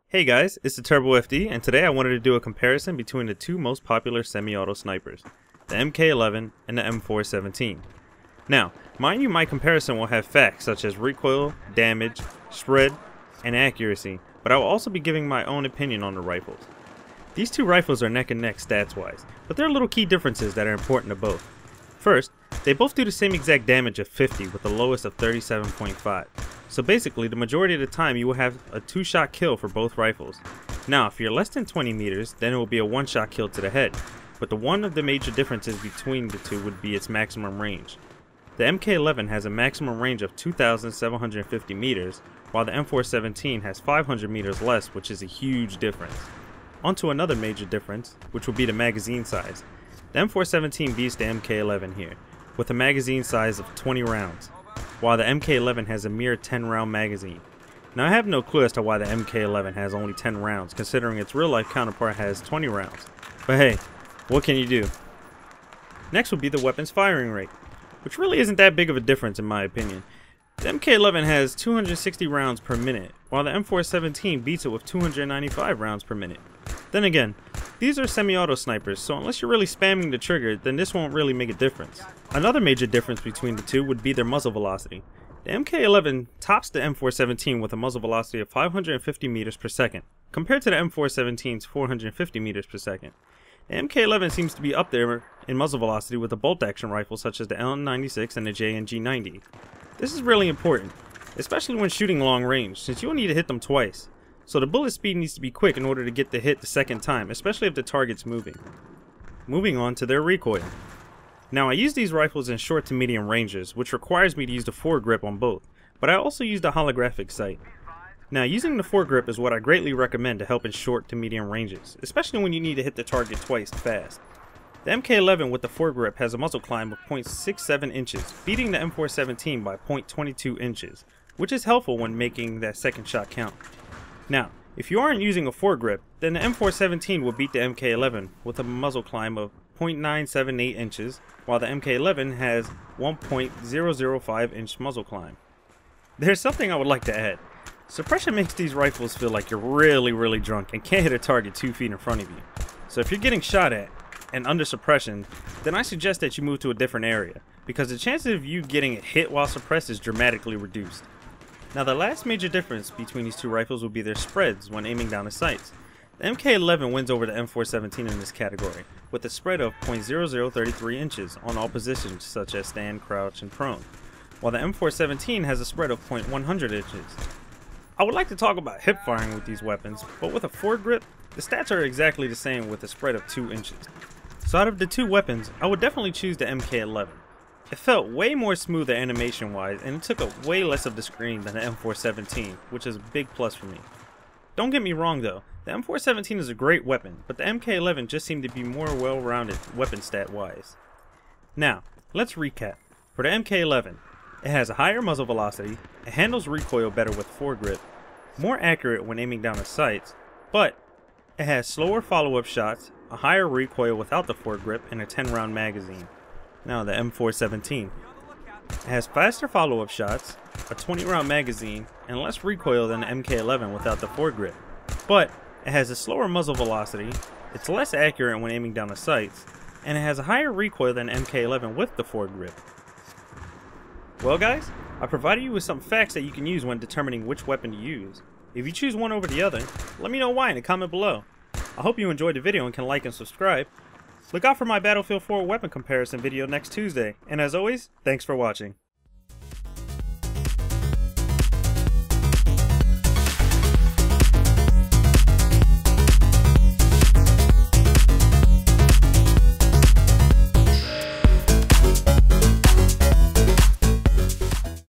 Hey guys, it's the Turbo FD, and today I wanted to do a comparison between the two most popular semi-auto snipers, the MK11 and the M417. Now, mind you, my comparison will have facts such as recoil, damage, spread, and accuracy, but I will also be giving my own opinion on the rifles. These two rifles are neck and neck stats-wise, but there are little key differences that are important to both. First, they both do the same exact damage of 50 with the lowest of 37.5. So basically, the majority of the time you will have a 2-shot kill for both rifles. Now, if you're less than 20 meters, then it will be a 1-shot kill to the head. But one of the major differences between the two would be its maximum range. The MK11 has a maximum range of 2,750 meters, while the M417 has 500 meters less, which is a huge difference. Onto another major difference, which will be the magazine size. The M417 beats the MK11 here, with a magazine size of 20 rounds. While the MK11 has a mere 10-round magazine. Now I have no clue as to why the MK11 has only 10 rounds, considering its real-life counterpart has 20 rounds. But hey, what can you do? Next would be the weapon's firing rate, which really isn't that big of a difference in my opinion. The MK11 has 260 rounds per minute, while the M417 beats it with 295 rounds per minute. Then again, these are semi-auto snipers, so unless you're really spamming the trigger, then this won't really make a difference. Another major difference between the two would be their muzzle velocity. The MK11 tops the M417 with a muzzle velocity of 550 meters per second, compared to the M417's 450 meters per second. The MK11 seems to be up there in muzzle velocity with the bolt-action rifles such as the L96 and the JNG90. This is really important, especially when shooting long range, since you will need to hit them twice. So the bullet speed needs to be quick in order to get the hit the second time, especially if the target's moving. Moving on to their recoil. Now I use these rifles in short to medium ranges, which requires me to use the foregrip on both, but I also use the holographic sight. Now using the foregrip is what I greatly recommend to help in short to medium ranges, especially when you need to hit the target twice fast. The MK11 with the foregrip has a muzzle climb of 0.67 inches, beating the M417 by 0.22 inches, which is helpful when making that second shot count. Now, if you aren't using a foregrip, then the M417 will beat the MK11 with a muzzle climb of 0.978 inches, while the MK11 has 1.005 inch muzzle climb. There's something I would like to add. Suppression makes these rifles feel like you're really drunk and can't hit a target 2 feet in front of you. So if you're getting shot at and under suppression, then I suggest that you move to a different area, because the chances of you getting hit while suppressed is dramatically reduced. Now the last major difference between these two rifles will be their spreads when aiming down the sights. The MK11 wins over the M417 in this category, with a spread of 0.0033 inches on all positions such as stand, crouch, and prone, while the M417 has a spread of 0.100 inches. I would like to talk about hip firing with these weapons, but with a foregrip, the stats are exactly the same with a spread of 2 inches. So out of the two weapons, I would definitely choose the MK11. It felt way more smoother animation wise, and it took up way less of the screen than the M417, which is a big plus for me. Don't get me wrong though, the M417 is a great weapon, but the MK11 just seemed to be more well-rounded weapon stat wise. Now, let's recap. For the MK11, it has a higher muzzle velocity, it handles recoil better with foregrip, more accurate when aiming down the sights, but it has slower follow-up shots, a higher recoil without the foregrip, and a 10-round magazine. Now the M417. It has faster follow-up shots, a 20-round magazine, and less recoil than the MK11 without the foregrip. But it has a slower muzzle velocity, it's less accurate when aiming down the sights, and it has a higher recoil than MK11 with the foregrip. Well guys, I provided you with some facts that you can use when determining which weapon to use. If you choose one over the other, let me know why in a comment below. I hope you enjoyed the video and can like and subscribe. Look out for my Battlefield 4 weapon comparison video next Tuesday, and as always, thanks for watching.